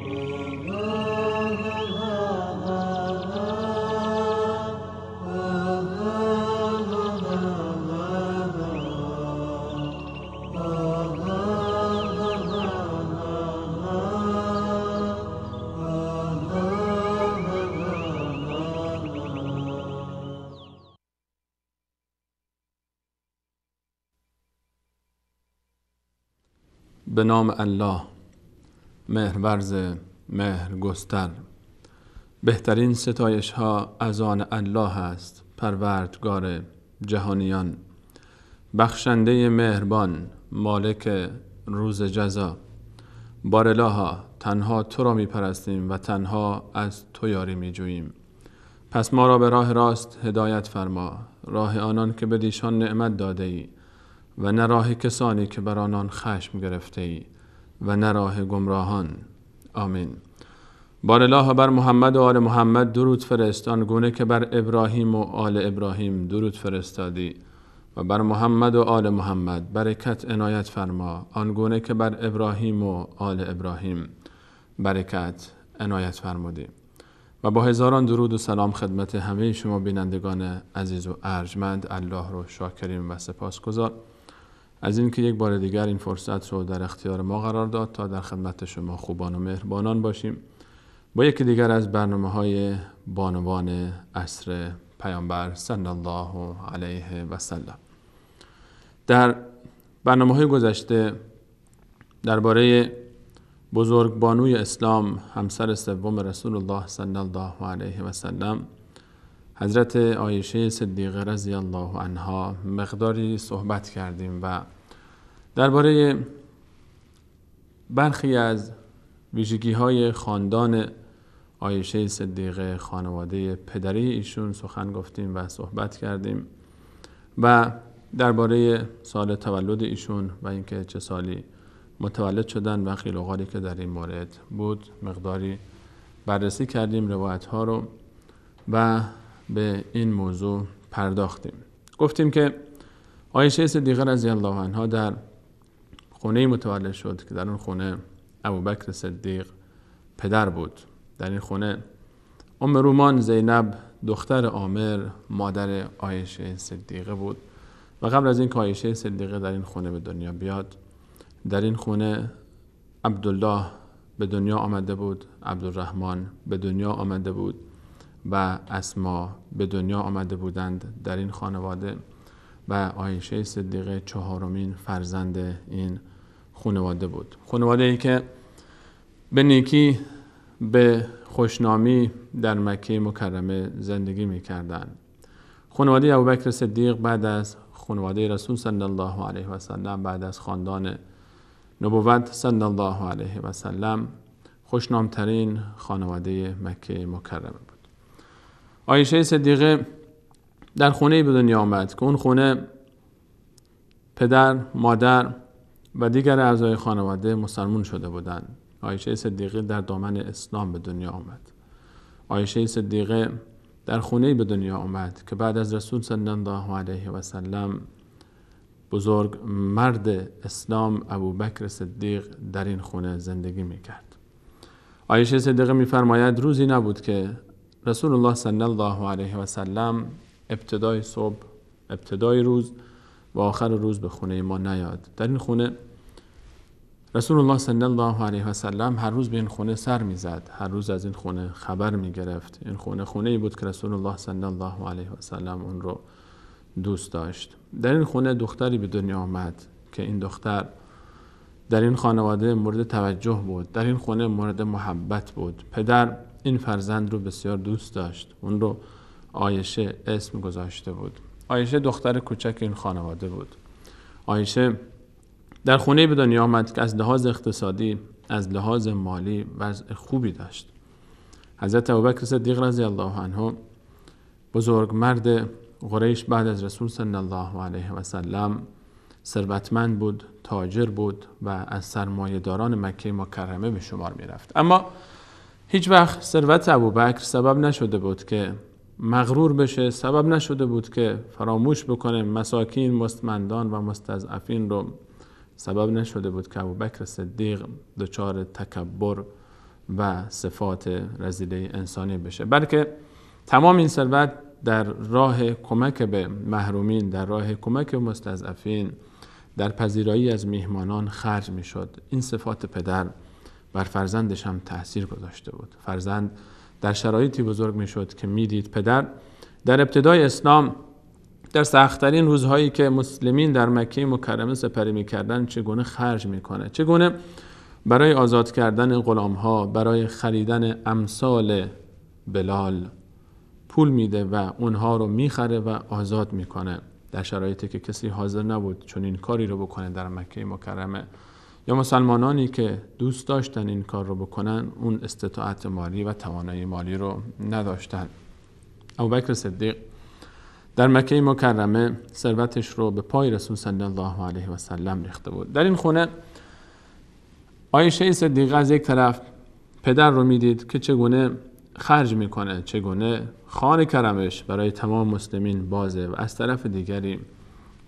به نام الله، مهرورز مهرگستر. بهترین ستایش ها از آن الله است، پروردگار جهانیان، بخشنده مهربان، مالک روز جزا. بارالها، تنها تو را می پرستیم و تنها از تو یاری می جوییم. پس ما را به راه راست هدایت فرما، راه آنان که به دیشان نعمت داده ای و نه راه کسانی که بر آنان خشم گرفته ای و نه راه گمراهان. آمین. بارالله بر محمد و آل محمد درود فرست، آنگونه که بر ابراهیم و آل ابراهیم درود فرستادی، و بر محمد و آل محمد برکت عنایت فرما، آنگونه که بر ابراهیم و آل ابراهیم برکت عنایت فرمودی. و با هزاران درود و سلام خدمت همه شما بینندگان عزیز و ارجمند. الله رو شاکریم و سپاسگزار از این که یک بار دیگر این فرصت رو در اختیار ما قرار داد تا در خدمت شما خوبان و مهربانان باشیم با یکی دیگر از برنامه‌های بانوان عصر پیامبر صلی الله علیه و سلم. در برنامه‌های گذشته درباره بزرگ بانوی اسلام، همسر سوم رسول الله صلی الله علیه و سلم، حضرت عایشه صدیقه رضی الله عنها مقداری صحبت کردیم و درباره برخی از ویژگی‌های خاندان عایشه صدیقه، خانواده پدری ایشون سخن گفتیم و صحبت کردیم و درباره سال تولد ایشون و اینکه چه سالی متولد شدن و قیل و قالی که در این مورد بود مقداری بررسی کردیم روایت‌ها رو و به این موضوع پرداختیم. گفتیم که عایشه صدیقه رضی الله عنها در خونه متولد شد که در اون خونه ابوبکر صدیق پدر بود. در این خونه ام رومان زینب دختر عامر مادر عایشه صدیقه بود و قبل از این که عایشه صدیقه در این خونه به دنیا بیاد، در این خونه عبدالله به دنیا آمده بود، عبدالرحمن به دنیا آمده بود و اسما به دنیا آمده بودند در این خانواده و عایشه صدیقه چهارمین فرزند این خانواده بود. خانواده ای که به نیکی به خوشنامی در مکه مکرمه زندگی می کردند. خانواده ابوبکر صدیق بعد از خانواده رسول صلی الله علیه و سلم، بعد از خاندان نبوت صلی الله علیه و سلم، خوشنامترین خانواده مکه مکرمه بود. عایشه صدیقه در خونه به دنیا آمد که اون خونه پدر، مادر و دیگر اعضای خانواده مسلمان شده بودند. عایشه صدیقه در دامن اسلام به دنیا آمد. عایشه صدیقه در خونه به دنیا آمد که بعد از رسول صلی الله علیه و سلم بزرگ مرد اسلام ابوبکر صدیق در این خونه زندگی میکرد. عایشه صدیقه میفرماید روزی نبود که رسول الله صلی الله علیه و سلم ابتدای صبح، ابتدای روز و آخر روز به خونه ما نیاد. در این خونه رسول الله صلی الله علیه و سلم هر روز به این خونه سر میزد، هر روز از این خونه خبر میگرفت. این خونه بود که رسول الله صلی الله علیه و سلم اون رو دوست داشت. در این خونه دختری به دنیا آمد که این دختر در این خانواده مورد توجه بود، در این خونه مورد محبت بود. پدر این فرزند رو بسیار دوست داشت، اون رو عایشه اسم گذاشته بود. عایشه دختر کوچک این خانواده بود. عایشه در خونه به دنیا آمد که از لحاظ اقتصادی، از لحاظ مالی وضع خوبی داشت. حضرت ابوبکر صدیق رضی الله عنه بزرگ مرد قریش بعد از رسول صلی الله علیه و سلم ثروتمند بود، تاجر بود و از سرمایه‌داران مکه مکرمه به شمار می رفت. اما هیچ وقت ثروت ابوبکر سبب نشده بود که مغرور بشه، سبب نشده بود که فراموش بکنه مساکین، مستمندان و مستضعفین رو، سبب نشده بود که ابوبکر صدیق دچار تکبر و صفات رذیله انسانی بشه، بلکه تمام این ثروت در راه کمک به محرومین، در راه کمک به مستضعفین، در پذیرایی از میهمانان خرج میشد. این صفات پدر بر فرزندش هم تأثیر گذاشته بود. فرزند در شرایطی بزرگ میشد که میدید پدر در ابتدای اسلام، در سخت‌ترین روزهایی که مسلمین در مکه مکرمه سپری میکردن، چگونه خرج میکنه، چگونه برای آزاد کردن غلام‌ها، برای خریدن امثال بلال پول میده و اونها رو میخره و آزاد میکنه، در شرایطی که کسی حاضر نبود چون این کاری رو بکنه در مکه مکرمه، یا مسلمانانی که دوست داشتن این کار رو بکنن اون استطاعت مالی و توانایی مالی رو نداشتن. ابوبکر صدیق در مکه مکرمه ثروتش رو به پای رسول صلی الله علیه و سلم ریخته بود. در این خونه عایشه صدیقه از یک طرف پدر رو میدید که چگونه خرج میکنه، چگونه خوان کرمش برای تمام مسلمین بازه، و از طرف دیگری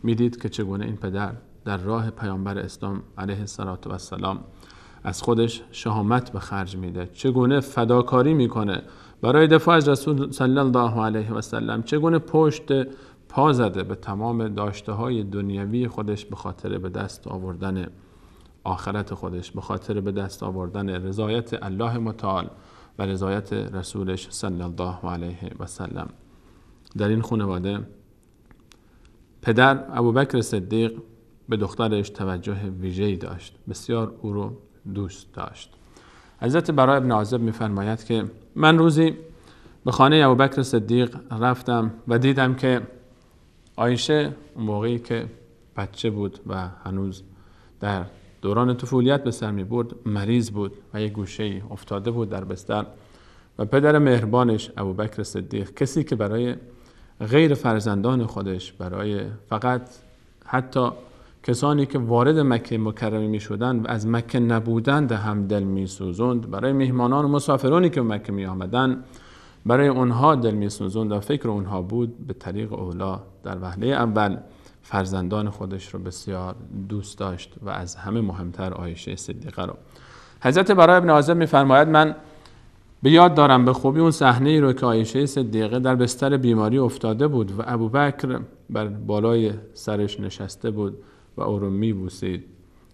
میدید که چگونه این پدر در راه پیامبر اسلام علیه السلام از خودش شهامت به خرج میده، چگونه فداکاری میکنه برای دفاع از رسول صلی الله علیه و سلم، چگونه پشت پا زده به تمام داشته های دنیوی خودش به خاطر به دست آوردن آخرت خودش، به خاطر به دست آوردن رضایت الله متعال و رضایت رسولش صلی الله علیه و سلم. در این خانواده پدر ابوبکر صدیق به دخترش توجه ویژه‌ای داشت، بسیار او رو دوست داشت. حضرت براء بن عازب می‌فرماید که من روزی به خانه ابوبکر صدیق رفتم و دیدم که عایشه اون موقعی که بچه بود و هنوز در دوران طفولیت به سر می‌برد مریض بود و یک گوشه‌ای افتاده بود در بستر، و پدر مهربانش ابوبکر صدیق، کسی که برای غیر فرزندان خودش، برای فقط حتی کسانی که وارد مکه مکرمه می شدند و از مکه نبودند هم دل می سوزند، برای مهمانان و مسافرانی که مکه می آمدند برای اونها دل می سوزند و فکر اونها بود، به طریق اولا در وهله اول فرزندان خودش رو بسیار دوست داشت و از همه مهمتر عایشه صدیقه رو. حضرت براء بن عازب می فرماید من به یاد دارم به خوبی اون صحنه‌ای رو که عایشه صدیقه در بستر بیماری افتاده بود و ابوبکر بر بالای سرش نشسته بود و او رو میبوسید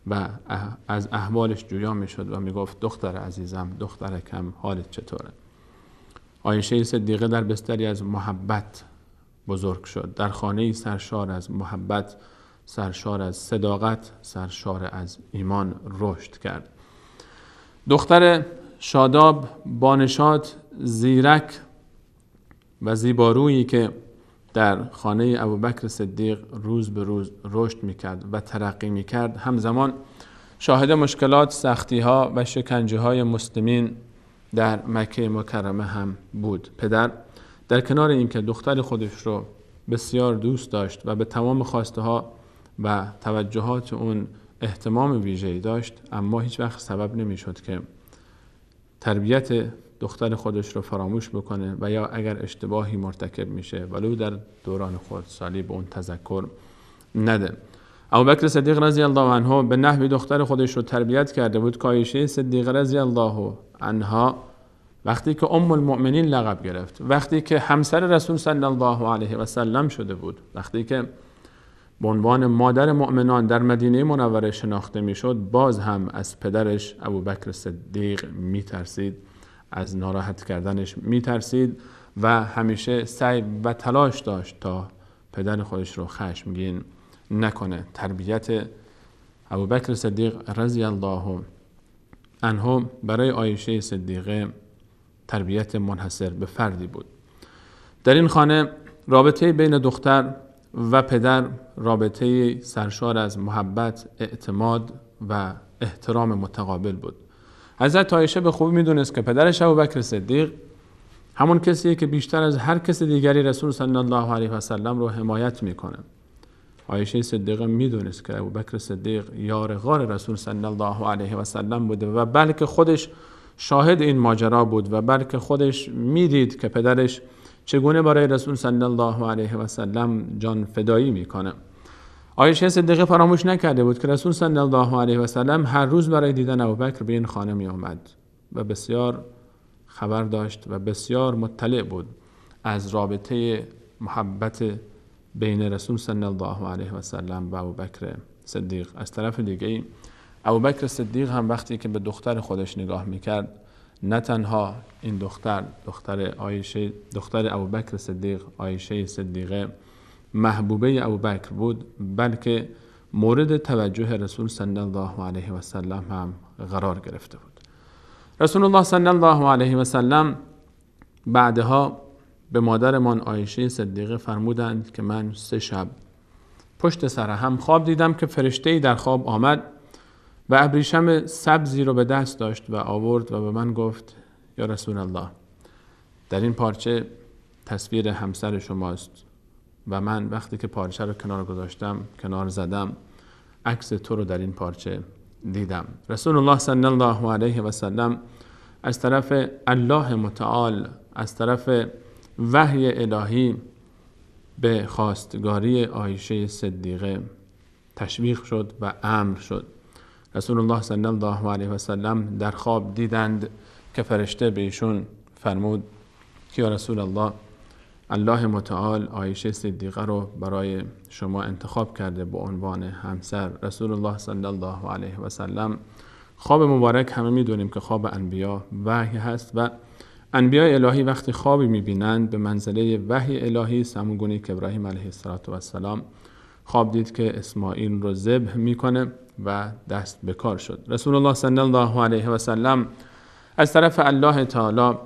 و از احوالش جویا میشد و میگفت دختر عزیزم، دخترکم، حالت چطوره؟ عایشه صدیقه در بستری از محبت بزرگ شد، در خانه‌ای سرشار از محبت، سرشار از صداقت، سرشار از ایمان رشد کرد. دختر شاداب، بانشاد، زیرک و زیبارویی که در خانه ابوبکر صدیق روز به روز رشد میکرد و ترقی میکرد، همزمان شاهد مشکلات، سختی‌ها و شکنجه‌های مسلمین در مکه مکرمه هم بود. پدر در کنار اینکه دختر خودش رو بسیار دوست داشت و به تمام خواسته‌ها و توجهات اون اهتمام ویژه‌ای داشت، اما هیچ وقت سبب نمیشد که تربیت دختر خودش رو فراموش بکنه و یا اگر اشتباهی مرتکب میشه ولو در دوران خردسالی به اون تذکر نده. ابوبکر صدیق رضی الله عنه به نحوی دختر خودش رو تربیت کرده بود که عایشه صدیقه رضی الله عنها وقتی که ام المؤمنین لقب گرفت، وقتی که همسر رسول صلی الله علیه و سلم شده بود، وقتی که به عنوان مادر مؤمنان در مدینه منوره شناخته میشد، باز هم از پدرش ابوبکر صدیق میترسید، از ناراحت کردنش میترسید و همیشه سعی و تلاش داشت تا پدر خودش رو خشمگین نکنه. تربیت ابوبکر صدیق رضی الله عنه برای عایشه صدیقه تربیت منحصر به فردی بود. در این خانه رابطه بین دختر و پدر رابطه سرشار از محبت، اعتماد و احترام متقابل بود. حضرت عایشه به خوبی میدونست که پدرش ابوبکر صدیق همون کسیه که بیشتر از هر کس دیگری رسول صلی الله علیه و سلم رو حمایت میکنه. عایشه صدیقه میدونست که ابوبکر صدیق یار غار رسول صلی الله علیه و سلم بوده و بلکه خودش شاهد این ماجرا بود و بلکه خودش میدید که پدرش چگونه برای رسول صلی الله علیه و سلم جان فدایی میکنه. عایشه صدیقه فراموش نکرده بود که رسول صلی الله علیه و سلم هر روز برای دیدن ابوبکر به این خانه می آمد و بسیار خبر داشت و بسیار مطلع بود از رابطه محبت بین رسول صلی الله علیه و سلم و ابوبکر صدیق. از طرف دیگه ابوبکر صدیق هم وقتی که به دختر خودش نگاه میکرد، نه تنها این دختر ابوبکر صدیق، عایشه صدیقه محبوبه ابوبکر بود، بلکه مورد توجه رسول صلی الله علیه و سلم هم قرار گرفته بود. رسول الله صلی الله علیه و سلم بعدها به مادرمان عایشه صدیقه فرمودند که من 3 شب پشت سر هم خواب دیدم که فرشته‌ای در خواب آمد و ابریشم سبزی رو به دست داشت و آورد و به من گفت یا رسول الله، در این پارچه تصویر همسر شماست و من وقتی که پارچه رو کنار زدم عکس تو رو در این پارچه دیدم. رسول الله صلی الله علیه و سلم از طرف الله متعال، از طرف وحی الهی به خواستگاری عایشه صدیقه تشویق شد و امر شد. رسول الله صلی الله علیه و سلم در خواب دیدند که فرشته به ایشون فرمود که یا رسول الله، الله متعال عایشه صدیقه رو برای شما انتخاب کرده به عنوان همسر. رسول الله صلی الله علیه و سلم، خواب مبارک همه میدونیم که خواب انبیا وحی هست و انبیاء الهی وقتی خوابی میبینند به منزله وحی الهی است، همون گونه که ابراهیم علیه السلام خواب دید که اسماعیل رو ذبح میکنه و دست به کار شد. رسول الله صلی الله علیه و سلم از طرف الله تعالی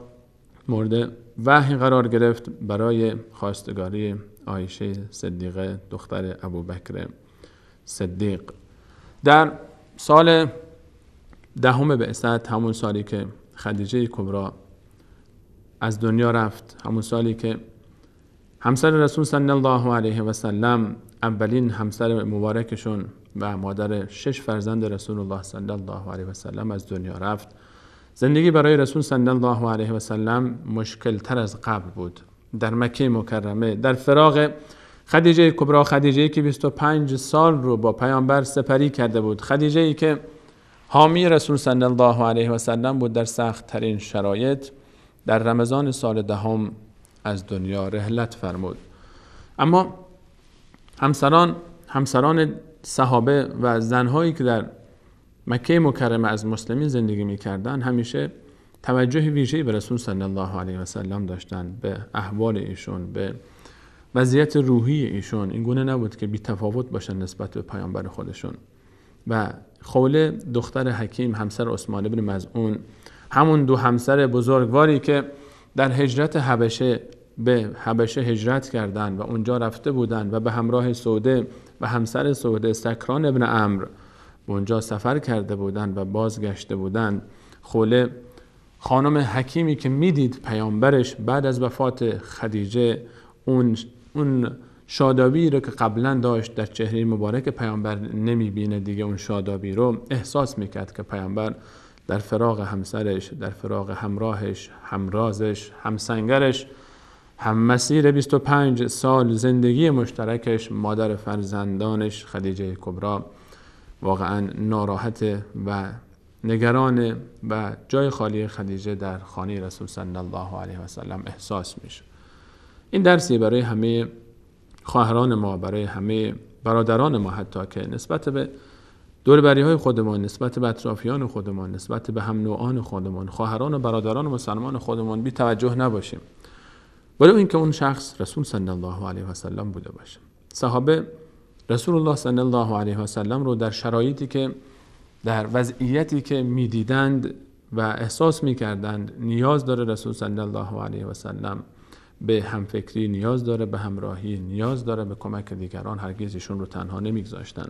مورد وحی قرار گرفت برای خواستگاری عایشه صدیقه دختر ابوبکر صدیق. در سال 10 بعثت، همون سالی که خدیجه کبری از دنیا رفت، همون سالی که همسر رسول صلی الله علیه و سلم، اولین همسر مبارکشون و مادر 6 فرزند رسول الله صلی الله علیه و سلم از دنیا رفت، زندگی برای رسول صلی الله علیه و سلم مشکل تر از قبل بود. در مکه مکرمه در فراق خدیجه کبری، خدیجه‌ای که 25 سال رو با پیامبر سپری کرده بود، خدیجه‌ای که حامی رسول صلی الله علیه و سلم بود، در سخت ترین شرایط در رمضان سال 10 از دنیا رحلت فرمود. اما همسران صحابه و زنهایی که در مکه مکرمه از مسلمین زندگی می‌کردند همیشه توجه ویژه‌ای به رسول صلی الله علیه و سلم داشتند، به احوال ایشون، به وضعیت روحی ایشون. این گونه نبود که بی تفاوت باشن نسبت به پیامبر خودشون. و خوله دختر حکیم، همسر عثمان بن مظعون، همون 2 همسر بزرگواری که در هجرت حبشه به حبشه هجرت کردند و اونجا رفته بودند و به همراه سوده و همسر سوده سکران ابن عمرو به اونجا سفر کرده بودند و بازگشته بودند. خوله خانم حکیمی که میدید پیامبرش بعد از وفات خدیجه اون شادابی رو که قبلا داشت در چهره مبارک پیامبر نمیبینه دیگه، اون شادابی رو احساس میکرد که پیامبر در فراق همسرش، در فراق همراهش، همرازش، همسنگرش، هم مسیر 25 سال زندگی مشترکش، مادر فرزندانش خدیجه کبری واقعا ناراحت و نگران و جای خالی خدیجه در خانه رسول صلی الله علیه و سلم احساس میشه. این درسی برای همه خواهران ما، برای همه برادران ما، حتی که نسبت به دوربری‌های خودمان، نسبت به اطرافیان خودمان، نسبت به هم نوعان خودمان، خواهران و برادران مسلمان خودمان بی توجه نباشیم، ولی اینکه اون شخص رسول صلی الله علیه و سلم بوده باشه. صحابه رسول الله صلی الله علیه و سلم رو در شرایطی که، در وضعیتی که می‌دیدند و احساس می‌کردند نیاز داره رسول صلی الله علیه و سلم به همفکری، نیاز داره به همراهی، نیاز داره به کمک دیگران، هرگز ایشون رو تنها نمیگذاشتن.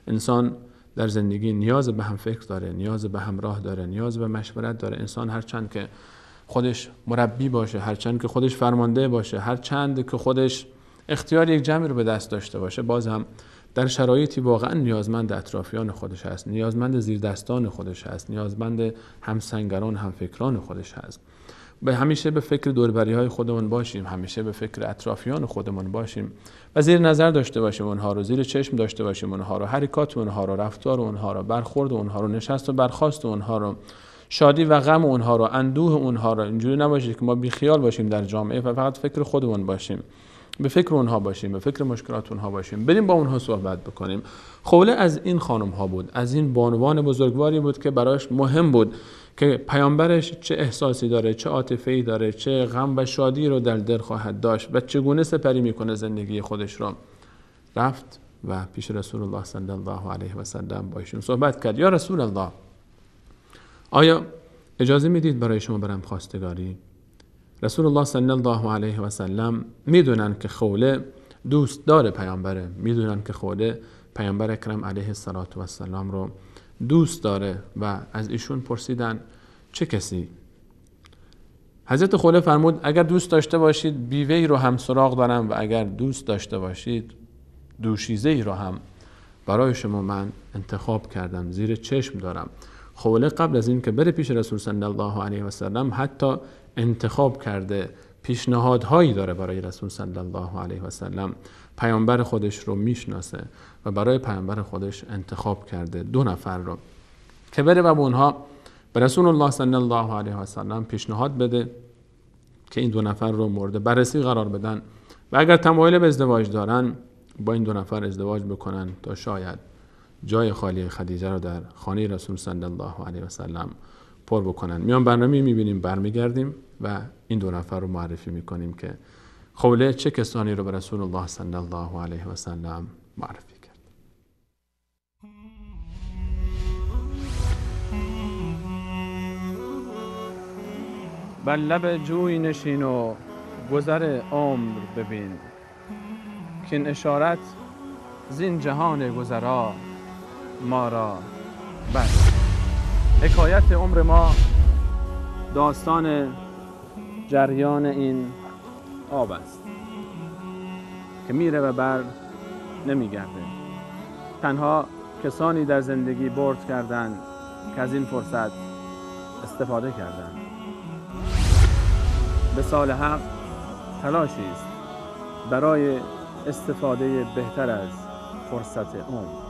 انسان در زندگی نیاز به همفکر داره، نیاز به همراه داره، نیاز به مشورت داره. انسان هرچند که خودش مربی باشه، هرچند که خودش فرمانده باشه، هرچند که خودش اختیار یک جمعی رو به دست داشته باشه، باز هم در شرایطی واقعا نیازمند اطرافیان خودش هست، نیازمند زیردستان خودش هست، نیازمند همسنگران، همفکران خودش هست. همیشه به فکر دوربری‌های خودمون باشیم، همیشه به فکر اطرافیان خودمون باشیم و زیر نظر داشته باشیم اونها رو، زیر چشم داشته باشیم اونها رو، حرکات اونها رو، رفتار اونها رو، برخورد اونها رو، نشست و برخاست اونها رو، شادی و غم اونها رو، اندوه اونها رو. اینجوری نباشه که ما بیخیال باشیم در جامعه و فقط فکر خودمون باشیم، به فکر اونها باشیم، به فکر مشکلات اونها باشیم، بریم با اونها صحبت بکنیم. خوله از این خانم ها بود، از این بانوان بزرگواری بود که برایش مهم بود که پیامبرش چه احساسی داره، چه عاطفه‌ای داره، چه غم و شادی رو در دل خواهد داشت و چگونه سپری میکنه زندگی خودش رو. رفت و پیش رسول الله صلی الله علیه و سلم با ایشون صحبت کرد. یا رسول الله، آیا اجازه میدید برای شما برم خواستگاری؟ رسول الله صلی الله علیه و سلم میدونن که خوله دوست داره پیامبره، میدونن که خوله پیامبر اکرم علیه السلام رو دوست داره و از ایشون پرسیدن چه کسی؟ حضرت خوله فرمود اگر دوست داشته باشید بیوه‌ای رو هم سراغ دارم و اگر دوست داشته باشید دوشیزه‌ای رو هم برای شما من انتخاب کردم، زیر چشم دارم. خوله قبل از این که بره پیش رسول صلی الله علیه و سلم حتی انتخاب کرده، پیشنهادهایی داره برای رسول صلی الله علیه و سلم. پیامبر خودش رو میشناسه و برای پیامبر خودش انتخاب کرده 2 نفر رو که بره و اونها به رسول الله صلی الله علیه و سلم پیشنهاد بده که این 2 نفر رو مورد بررسی قرار بدن و اگر تمایل به ازدواج دارن با این 2 نفر ازدواج بکنن تا شاید جای خالی خدیجه رو در خانه رسول صلی الله علیه و سلم پر بکنن. میان برنامه میبینیم، برمیگردیم و این 2 نفر رو معرفی میکنیم که خوله چه کسانی رو به رسول الله صلی الله علیه و سلم معرفی کرد. بر لب جوی نشین و گذر عمر ببین، که این اشارت زین جهان گذرا ما را بر. حکایت عمر ما داستان جریان این آب است که میره و بر نمیگرده. تنها کسانی در زندگی برد کردند که از این فرصت استفاده کردند. به سال حق تلاشی است برای استفاده بهتر از فرصت عمر.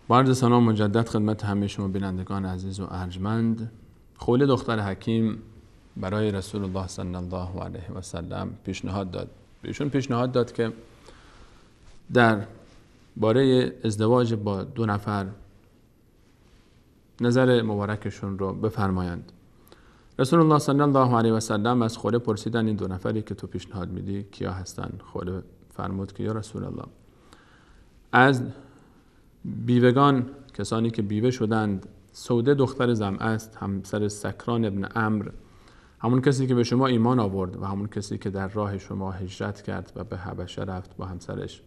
با عرض سلام مجدد خدمت همه شما بینندگان عزیز و ارجمند. خوله دختر حکیم برای رسول الله صلی الله علیه و سلم پیشنهاد داد. بهشون پیشنهاد داد که در باره ازدواج با 2 نفر نظر مبارکشون رو بفرمایند. رسول الله صلی الله علیه و سلم از خوله پرسیدن این 2 نفری که تو پیشنهاد میدی کیا هستن؟ خوله فرمود که یا رسول الله، از بیوگان، کسانی که بیوه شدند، سوده دختر زمعه است، همسر سکران ابن عمرو، همون کسی که به شما ایمان آورد و همون کسی که در راه شما هجرت کرد و به حبشه رفت با همسرش.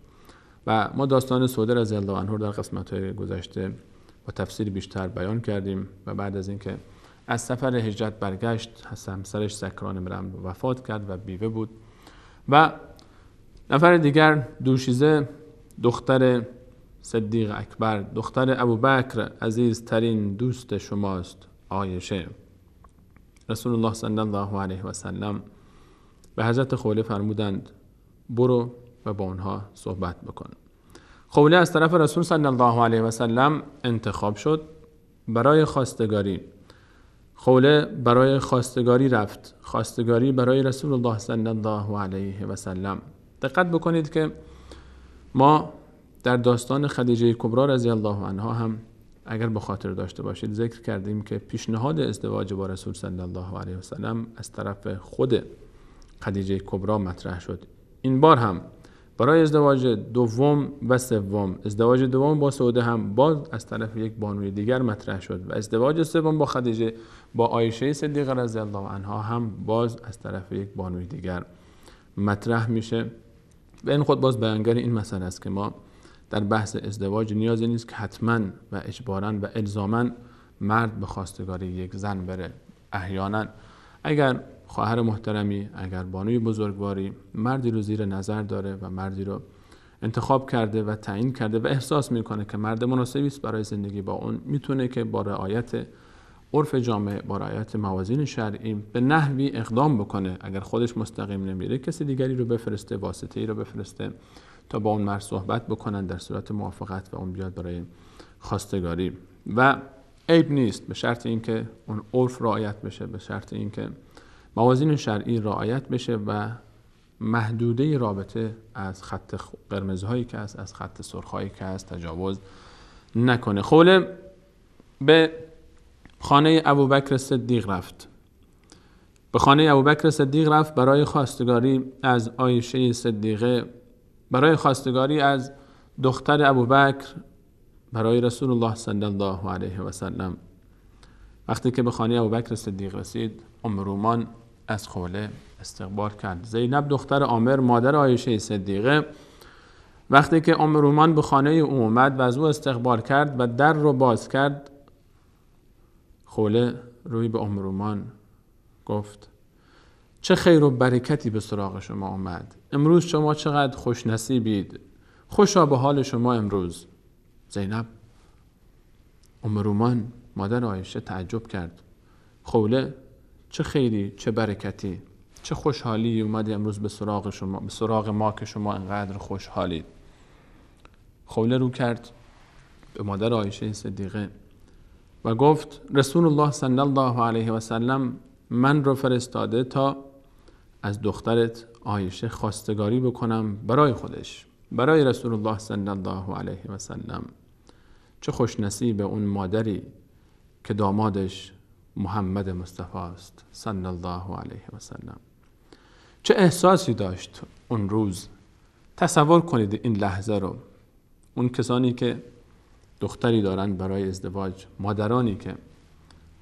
و ما داستان سوده رضی الله عنها در قسمت‌های گذشته با تفسیر بیشتر بیان کردیم و بعد از اینکه از سفر هجرت برگشت همسرش سکران ابن عمرو وفات کرد و بیوه بود. و نفر دیگر دوشیزه دختر صدیق اکبر، دختر ابوبکر عزیزترین دوست شماست، عایشه. رسول الله صلی الله علیه و سلم به حضرت خوله فرمودند برو و با اونها صحبت بکن. خوله از طرف رسول صلی الله علیه و سلم انتخاب شد برای خواستگاری. خوله برای خواستگاری رفت، خواستگاری برای رسول الله صلی الله علیه و سلم. دقت بکنید که ما در داستان خدیجه کبرا رضی الله عنها هم اگر به خاطر داشته باشید ذکر کردیم که پیشنهاد ازدواج با رسول صلی الله علیه و سلم از طرف خود خدیجه کبرا مطرح شد. این بار هم برای ازدواج دوم و سوم، ازدواج دوم با سوده هم باز از طرف یک بانوی دیگر مطرح شد و ازدواج سوم با خدیجه با عایشه صدیقه رضی الله عنها هم باز از طرف یک بانوی دیگر مطرح میشه. و این خود باز بیانگر این مسئله است که ما در بحث ازدواج نیازی نیست که حتما و اجباراً و الزاماً مرد به خواستگاری یک زن بره. احیانا اگر خواهر محترمی، اگر بانوی بزرگواری مردی رو زیر نظر داره و مردی رو انتخاب کرده و تعیین کرده و احساس میکنه که مرد مناسبی است برای زندگی با اون، میتونه که با رعایت عرف جامعه با رعایت موازین شرعی به نحوی اقدام بکنه. اگر خودش مستقیم نمیره کسی دیگری رو بفرسته، واسطه‌ای رو بفرسته تا با اون مرد صحبت بکنن در صورت موافقت و اون بیاد برای خواستگاری. و عیب نیست به شرط اینکه اون عرف رعایت بشه، به شرط اینکه موازین شرعی رعایت بشه و محدوده رابطه از خط قرمزهایی که هست، از خط سرخهایی که هست تجاوز نکنه. خوله به خانه ابوبکر صدیق رفت. به خانه ابوبکر صدیق رفت برای خواستگاری از عایشه صدیقه، برای خواستگاری از دختر ابوبکر برای رسول الله صلی الله علیه و سلم. وقتی که به خانه ابوبکر صدیق رسید، ام رومان از خوله استقبال کرد. زینب دختر عامر مادر عایشه صدیقه وقتی که ام رومان به خانه او اومد و از او استقبال کرد و در رو باز کرد، خوله روی به ام رومان گفت چه خیر و برکتی به سراغ شما آمد. امروز شما چقدر خوش نصیبید. خوشا به حال شما امروز. زینب ام رومان مادر عایشه تعجب کرد. خوله چه خیری، چه برکتی، چه خوشحالی اومدی امروز به سراغ شما، به سراغ ما که شما انقدر خوشحالید. خوله رو کرد به مادر عایشه صدیقه و گفت رسول الله صلی الله علیه و سلم من رو فرستاده تا از دخترت عایشه خواستگاری بکنم برای خودش، برای رسول الله صلی الله علیه و سلم. چه خوش نصیب اون مادری که دامادش محمد مصطفی است صلی الله علیه و سلم. چه احساسی داشت اون روز. تصور کنید این لحظه رو. اون کسانی که دختری دارن برای ازدواج، مادرانی که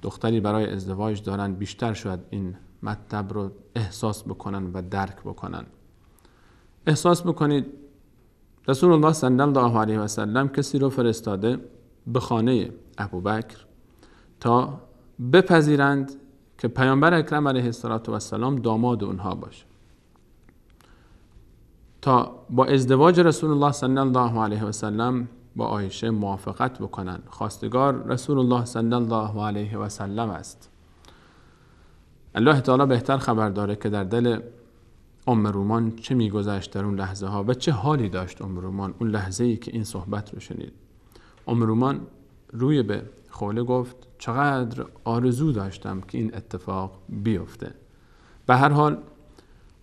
دختری برای ازدواج دارن، بیشتر شاید این مطلب رو احساس بکنن و درک بکنن. احساس بکنید رسول الله صلی الله علیه و سلم کسی رو فرستاده به خانه ابوبکر تا بپذیرند که پیامبر اکرم علیه السلام داماد اونها باشه، تا با ازدواج رسول الله صلی الله علیه و سلم با عایشه موافقت بکنن. خواستگار رسول الله صلی الله علیه و سلم است. الله تعالی بهتر خبر داره که در دل ام رومان چه میگذشت در اون لحظه ها و چه حالی داشت ام رومان اون لحظه ای که این صحبت رو شنید. ام رومان روی به خوله گفت چقدر آرزو داشتم که این اتفاق بیفته. به هر حال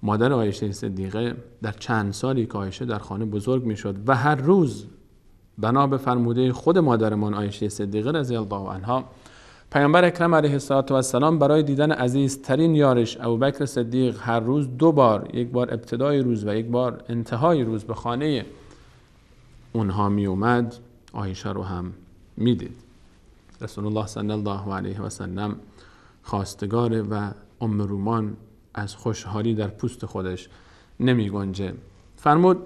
مادر عایشه صدیقه در چند سالی که عایشه در خانه بزرگ میشد و هر روز بنا به فرموده خود مادرمان عایشه صدیقه رضی الله عنها پیامبر اکرم علیه السلام برای دیدن عزیزترین یارش ابوبکر صدیق هر روز دو بار، یک بار ابتدای روز و یک بار انتهای روز به خانه اونها می اومد، عایشه رو هم می دید. رسول الله صلی الله علیه و سلم خواستگاره و ام رومان از خوشحالی در پوست خودش نمی گنجه. فرمود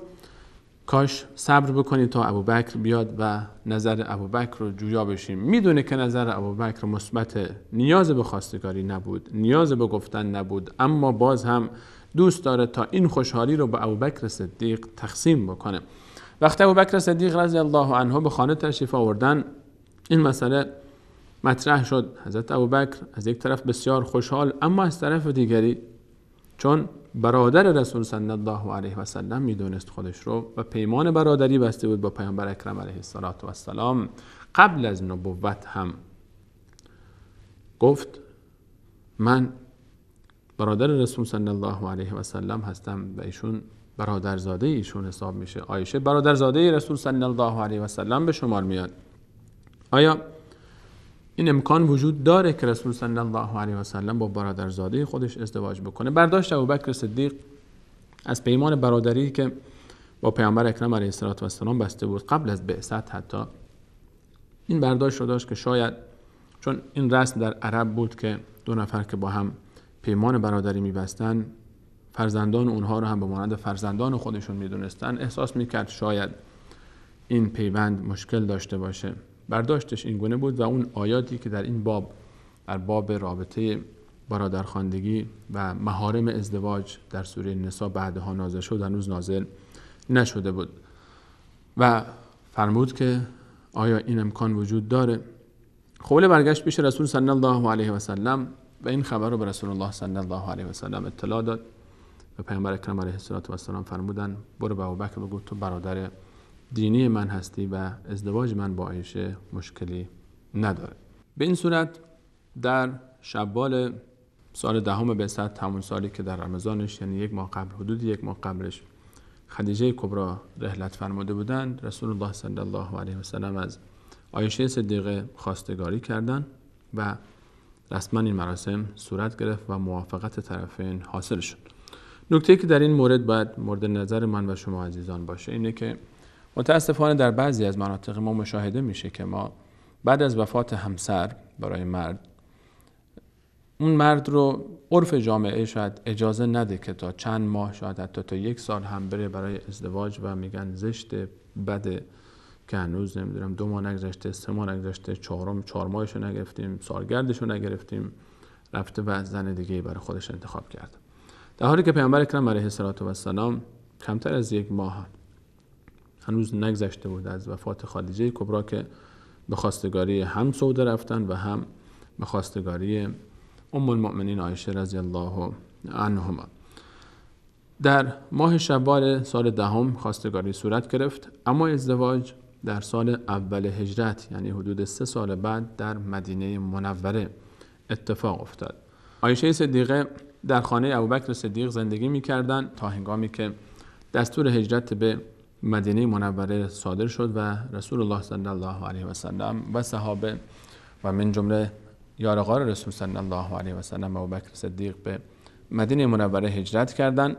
کاش صبر بکنید تا ابوبکر بیاد و نظر ابوبکر رو جویا بشیم. میدونه که نظر ابوبکر مثبت، نیاز به خواستگاری نبود، نیاز به گفتن نبود، اما باز هم دوست داره تا این خوشحالی رو با ابوبکر صدیق تقسیم بکنه. وقتی ابوبکر صدیق رضی الله عنه به خانه تشریف آوردن، این مسئله مطرح شد. حضرت ابوبکر از یک طرف بسیار خوشحال، اما از طرف دیگری چون برادر رسول صلی الله علیه و سلم میدونست خودش رو و پیمان برادری بسته بود با پیامبر اکرم علیه السلام، قبل از نبوت هم گفت من برادر رسول صلی الله علیه و سلم هستم و ایشون برادرزاده ایشون حساب میشه. عایشه برادرزاده رسول صلی الله علیه و سلم به شمار میاد. آیا این امکان وجود داره که رسول صلی الله علیه و سلم با برادرزاده خودش ازدواج بکنه؟ برداشت ابوبکر صدیق از پیمان برادری که با پیامبر اکرم علیه السلام بسته بود قبل از بعثت، حتی این برداشت رو داشت که شاید چون این رسم در عرب بود که دو نفر که با هم پیمان برادری میبستن فرزندان اونها رو هم به مانند فرزندان خودشون میدونستن، احساس میکرد شاید این پیوند مشکل داشته باشه. برداشتش این گونه بود و اون آیاتی که در این باب، در باب رابطه برادرخواندگی و محارم ازدواج در سوره نساء بعدها نازل شد، هنوز نازل نشده بود و فرمود که آیا این امکان وجود داره خوله برگشت پیش رسول صلی الله علیه و سلم و این خبر رو به رسول الله صلی الله علیه و سلم اطلاع داد و پیامبر اکرم علیه السلام فرمودن برو به ابوبکر بگو تو برادر دینی من هستی و ازدواج من با عایشه مشکلی نداره. به این صورت در شوال سال دهم بعثت، همون سالی که در رمضانش، یعنی یک ماه قبل، حدود یک ماه قبلش، خدیجه کبری رحلت فرموده بودند، رسول الله صلی الله علیه و سلم از عایشه صدیقه خواستگاری کردند و رسما این مراسم صورت گرفت و موافقت طرفین حاصل شد. نکته که در این مورد باید مورد نظر من و شما عزیزان باشه اینه که متاسفانه در بعضی از مناطق ما مشاهده میشه که ما بعد از وفات همسر برای مرد، اون مرد رو عرف جامعه شاید اجازه نده که تا چند ماه، شاید حتی تا یک سال هم بره برای ازدواج و میگن زشته، بده که هنوز نمیدونم 2 ماه نگذشته، 3 ماه نگذشته، 4 ماهشو نگرفتیم، سالگردشو نگرفتیم، رفته و زن دیگه برای خودش انتخاب کرده. در حالی که پیامبر اکرم علیه السلام کمتر از 1 ماه هنوز نگذشته بود از وفات خدیجه کبری که به خواستگاری هم سوده رفتن و هم به خواستگاری ام المؤمنین عایشه رضی الله عنهما. در ماه شوال سال دهم خواستگاری صورت گرفت، اما ازدواج در سال اول هجرت، یعنی حدود 3 سال بعد، در مدینه منوره اتفاق افتاد. عایشه صدیقه در خانه ابوبکر صدیق زندگی می‌کردند تا هنگامی که دستور هجرت به مدینه منوره صادر شد و رسول الله صلی الله علیه و سلم و صحابه و من جمله یارغار رسول صلی الله علیه و سلم ابوبکر صدیق به مدینه منوره هجرت کردند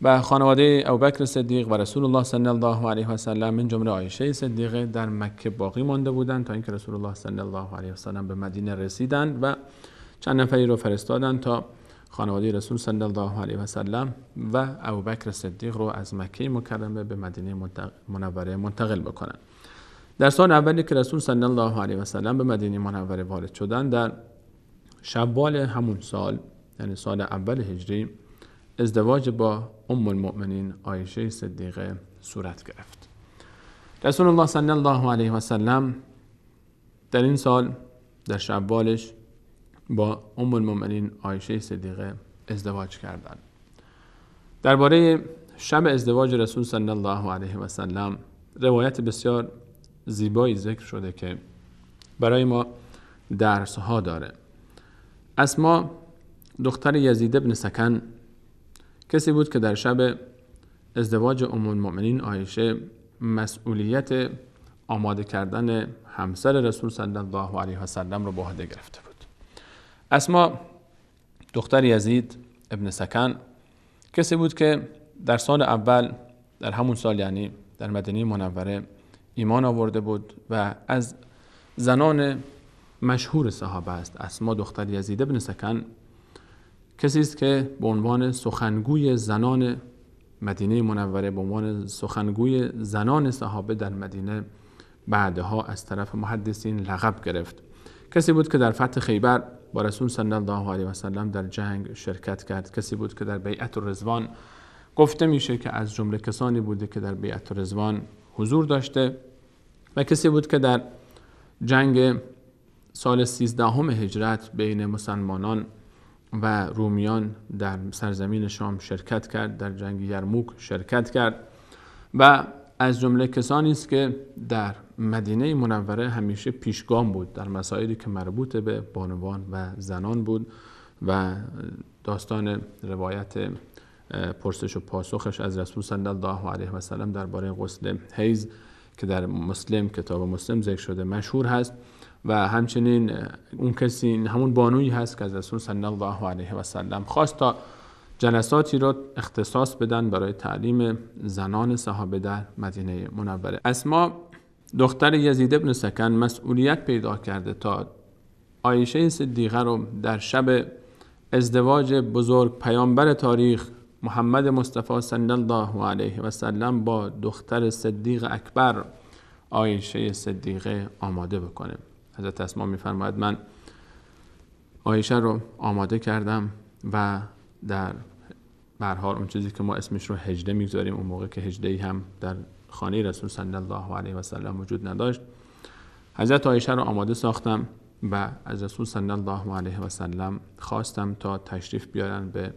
و خانواده ابوبکر صدیق و رسول الله صلی الله علیه و سلم من جمله عایشه صدیقه در مکه باقی مانده بودند تا اینکه رسول الله صلی الله علیه و سلم به مدینه رسیدند و چند نفری رو فرستادند تا خانواده رسول صلی الله علیه و سلم و ابوبکر صدیق رو از مکه مکرمه به مدینه منوره منتقل بکنند. در سال اولی که رسول صلی الله علیه و سلم به مدینه منوره وارد شدند، در شوال همون سال، یعنی سال اول هجری، ازدواج با ام المؤمنین عایشه صدیقه صورت گرفت. رسول الله صلی الله علیه و سلم در این سال در شوالش با ام المؤمنین عایشه صدیقه ازدواج کردند. درباره شب ازدواج رسول صلی الله علیه و سلم روایت بسیار زیبایی ذکر شده که برای ما درس ها داره. اسما دختر یزید ابن سکن کسی بود که در شب ازدواج ام المؤمنین عایشه مسئولیت آماده کردن همسر رسول صلی الله علیه و سلم رو به عهده گرفته بود. اسما دختر یزید ابن سکن کسی بود که در سال اول، در همون سال یعنی در مدینه منوره، ایمان آورده بود و از زنان مشهور صحابه است. اسما دختر یزید ابن سکن کسی است که به عنوان سخنگوی زنان مدینه منوره، به عنوان سخنگوی زنان صحابه در مدینه بعدها از طرف محدثین لقب گرفت. کسی بود که در فتح خیبر با رسول صلی الله علیه و سلم در جنگ شرکت کرد. کسی بود که در بیعت الرضوان گفته میشه که از جمله کسانی بوده که در بیعت الرضوان حضور داشته و کسی بود که در جنگ سال 13 هجرت بین مسلمانان و رومیان در سرزمین شام شرکت کرد، در جنگ یرموک شرکت کرد و از جمله کسانی است که در مدینه منوره همیشه پیشگام بود در مسائلی که مربوط به بانوان و زنان بود و داستان روایت پرسش و پاسخش از رسول صلی الله علیه و سلم درباره غسل حیض که در مسلم، کتاب مسلم ذکر شده، مشهور هست و همچنین اون کسی همون بانویی هست که از رسول صلی الله علیه و سلم خواست تا جلساتی رو اختصاص بدن برای تعلیم زنان صحابه در مدینه منوره. اسما دختر یزید ابن سکن مسئولیت پیدا کرده تا عایشه صدیقه رو در شب ازدواج بزرگ پیامبر تاریخ محمد مصطفی صلی الله علیه و سلم با دختر صدیق اکبر عایشه صدیقه آماده بکنه. حضرت اسما میفرماید من عایشه رو آماده کردم و در برحال اون چیزی که ما اسمش رو هجده میگذاریم، اون موقع که هجده‌ای هم در خانه رسول صلی الله علیه و سلم وجود نداشت، حضرت عایشه رو آماده ساختم و از رسول صلی الله علیه و سلم خواستم تا تشریف بیارن به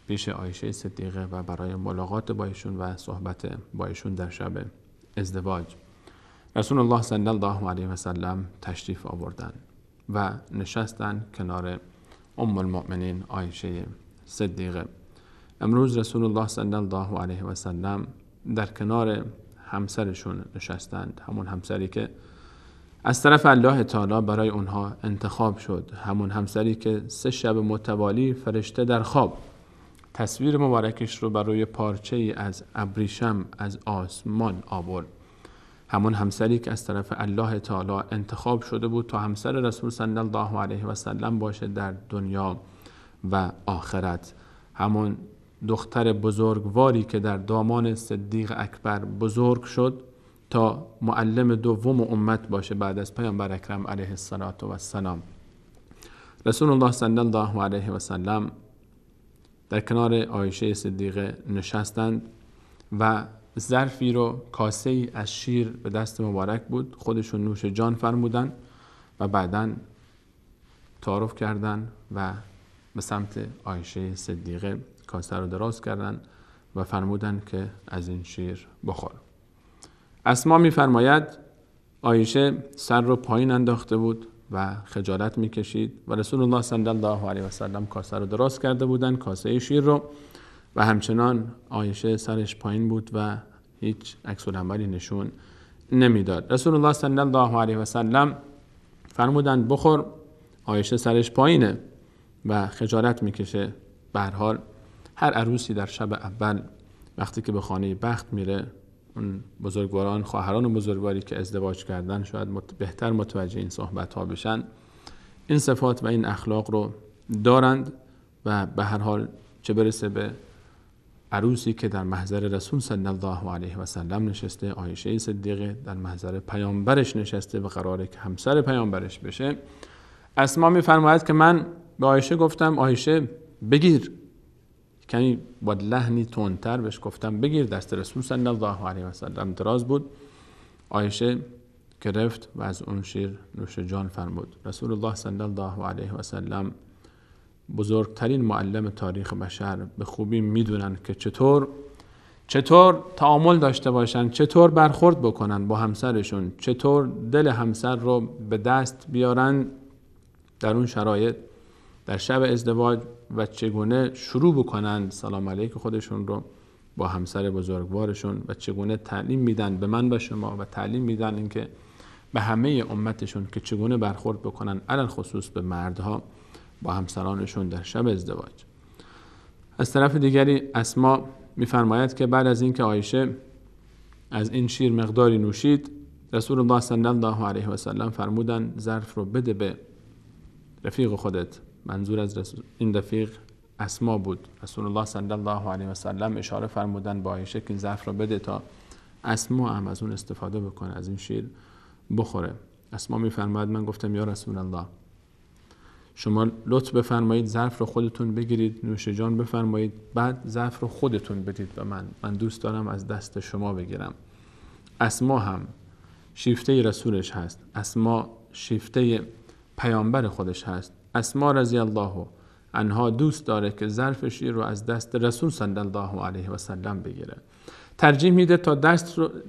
پیش عایشه صدیقه و برای ملاقات با ایشون و صحبت با ایشون در شب ازدواج. رسول الله صلی الله علیه و سلم تشریف آوردن و نشستن کنار ام المؤمنین عایشه صدیقه. امروز رسول الله صلی الله علیه و سلم در کنار همسرشون نشستند، همون همسری که از طرف الله تعالی برای اونها انتخاب شد، همون همسری که 3 شب متوالی فرشته در خواب تصویر مبارکش رو بر روی پارچه ای از ابریشم از آسمان آورد، همون همسری که از طرف الله تعالی انتخاب شده بود تا همسر رسول صلی الله علیه و سلم باشه در دنیا و آخرت، همون دختر بزرگواری که در دامان صدیق اکبر بزرگ شد تا معلم دوم امت باشه بعد از پیامبر اکرم علیه السلام. رسول الله صلی الله علیه و سلم در کنار عایشه صدیقه نشستند و ظرفی رو، کاسه ای از شیر به دست مبارک بود، خودشون نوش جان فرمودن و بعداً تعارف کردن و به سمت عایشه صدیقه کاسه رو دراز کردن و فرمودن که از این شیر بخور. اسما می‌فرماید عایشه سر رو پایین انداخته بود و خجالت می‌کشید و رسول الله صلی الله علیه و سلم کاسه رو دراز کرده بودن، کاسه شیر رو، و همچنان عایشه سرش پایین بود و هیچ عکس العملی نشون نمیداد. رسول الله صلی الله علیه و سلم فرمودند بخور. عایشه سرش پایینه و خجالت میکشه. به هر حال هر عروسی در شب اول وقتی که به خانه بخت میره، اون بزرگواران، خواهران بزرگواری که ازدواج کردن شاید بهتر متوجه این صحبت ها بشن، این صفات و این اخلاق رو دارند و به هر حال چه برسه به عروسی که در محضر رسول صلی الله علیه و سلم نشسته، عایشه صدیقه در محضر پیامبرش نشسته و قراره که همسر پیامبرش بشه. اسما میفرماید که من به عایشه گفتم عایشه بگیر، کمی با لحنی تندتر بهش گفتم بگیر، دست رسول صلی الله علیه و سلم دراز بود. عایشه گرفت و از اون شیر نوش جان فرمود. رسول الله صلی الله علیه و سلم بزرگترین معلم تاریخ بشر به خوبی میدونن که چطور تعامل داشته باشن، چطور برخورد بکنن با همسرشون، چطور دل همسر رو به دست بیارن در اون شرایط در شب ازدواج و چگونه شروع بکنن سلام علیک خودشون رو با همسر بزرگوارشون و چگونه تعلیم میدن به من و شما و تعلیم میدن اینکه به همه امتشون که چگونه برخورد بکنن، علل خصوص به مردها با همسرانشون در شب ازدواج. از طرف دیگری اسما میفرماید که بعد از اینکه عایشه از این شیر مقداری نوشید، رسول الله صلی الله علیه و سلم فرمودن ظرف رو بده به رفیق خودت. منظور از این رفیق اسما بود. رسول الله صلی الله علیه و سلم اشاره فرمودن با عایشه که این ظرف رو بده تا اسما هم از اون استفاده بکنه، از این شیر بخوره. اسما میفرماید من گفتم یا رسول الله شما لطف بفرمایید ظرف رو خودتون بگیرید، نوش جان بفرمایید، بعد ظرف رو خودتون بدید به من دوست دارم از دست شما بگیرم. اسما هم شیفته رسولش هست، اسما شیفته پیامبر خودش هست. اسما رضی الله عنها دوست داره که ظرف شیر رو از دست رسول صلی الله علیه و سلم بگیره. ترجیح میده تا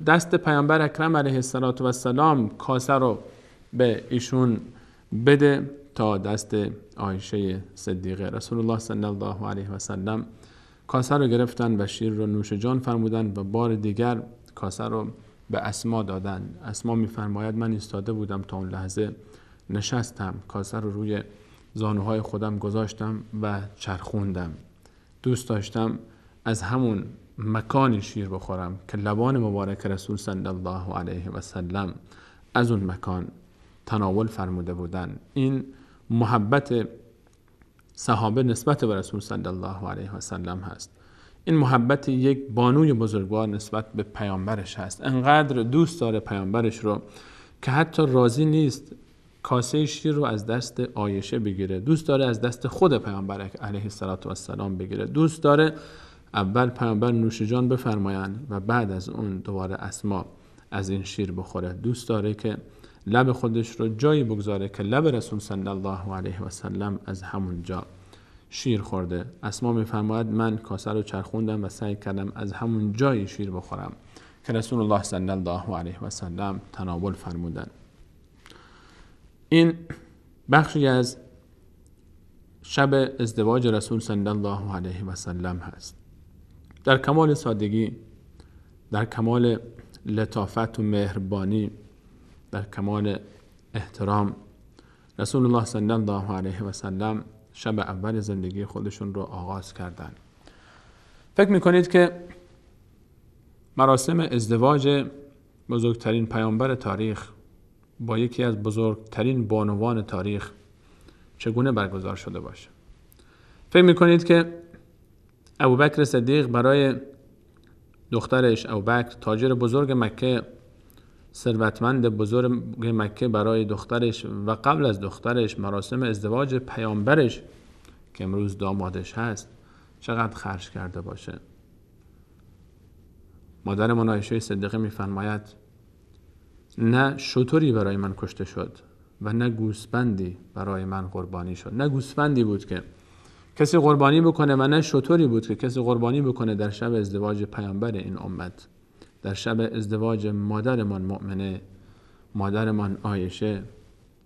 دست پیامبر اکرم علیه السلام کاسه رو به ایشون بده تا دست عایشه صدیقه. رسول الله صلی الله علیه و سلم کاسه رو گرفتن و شیر رو نوش جان فرمودن و بار دیگر کاسه رو به اسما دادن. اسما میفرماید من ایستاده بودم تا اون لحظه نشستم، کاسه رو روی زانوهای خودم گذاشتم و چرخوندم. دوست داشتم از همون مکانی شیر بخورم که لبان مبارک رسول صلی الله علیه و سلم از اون مکان تناول فرموده بودن. این محبت صحابه نسبت به رسول صلی الله علیه و سلم هست. این محبت یک بانوی بزرگوار نسبت به پیامبرش هست. انقدر دوست داره پیامبرش رو که حتی راضی نیست کاسه شیر رو از دست عایشه بگیره، دوست داره از دست خود پیامبر علیه السلام بگیره، دوست داره اول پیامبر نوش جان بفرمایند و بعد از اون دوباره اسما از این شیر بخوره، دوست داره که لب خودش رو جایی بگذاره که لب رسول صلی الله علیه و سلم از همون جا شیر خورده. اسما میفرماید من کاسه رو چرخوندم و سعی کردم از همون جایی شیر بخورم که رسول الله صلی الله علیه و سلم تناول فرمودند. این بخشی از شب ازدواج رسول صلی الله علیه و سلم هست. در کمال سادگی، در کمال لطافت و مهربانی، در کمال احترام، رسول الله صلی الله علیه و سلم شب اول زندگی خودشون رو آغاز کردند. فکر میکنید که مراسم ازدواج بزرگترین پیامبر تاریخ با یکی از بزرگترین بانوان تاریخ چگونه برگزار شده باشه؟ فکر میکنید که ابوبکر صدیق برای دخترش، ابوبکر تاجر بزرگ مکه، ثروتمند بزرگ مکه، برای دخترش و قبل از دخترش مراسم ازدواج پیامبرش که امروز دامادش هست چقدر خرج کرده باشه؟ مادرمان عایشه صدیقه میفرماید نه شتری برای من کشته شد و نه گوسفندی برای من قربانی شد. نه گوسفندی بود که کسی قربانی بکنه و نه شتری بود که کسی قربانی بکنه در شب ازدواج پیامبر این امت، در شب ازدواج مادرمان مؤمنه، مادرمان عایشه،